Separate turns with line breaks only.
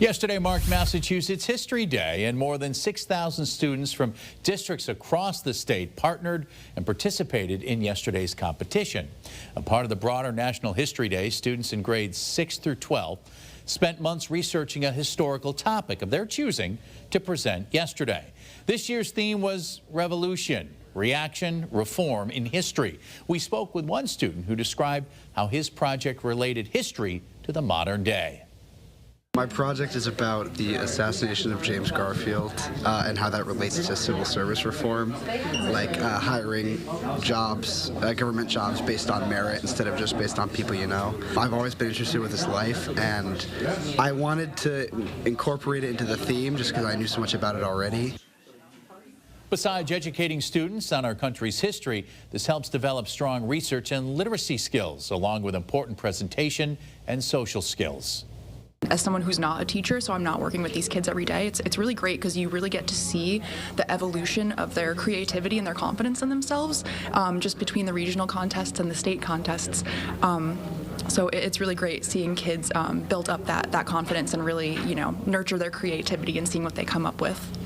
Yesterday marked Massachusetts History Day, and more than 6,000 students from districts across the state partnered and participated in yesterday's competition. A part of the broader National History Day, students in grades 6 through 12 spent months researching a historical topic of their choosing to present yesterday. This year's theme was revolution, reaction, reform in history. We spoke with one student who described how his project related history to the modern day.
My project is about the assassination of James Garfield and how that relates to civil service reform, like hiring jobs, government jobs based on merit instead of just based on people you know. I've always been interested with his life, and I wanted to incorporate it into the theme just because I knew so much about it already.
Besides educating students on our country's history, this helps develop strong research and literacy skills, along with important presentation and social skills.
As someone who's not a teacher, so I'm not working with these kids every day, it's really great because you really get to see the evolution of their creativity and their confidence in themselves just between the regional contests and the state contests. So it's really great seeing kids build up that confidence and really, nurture their creativity and seeing what they come up with.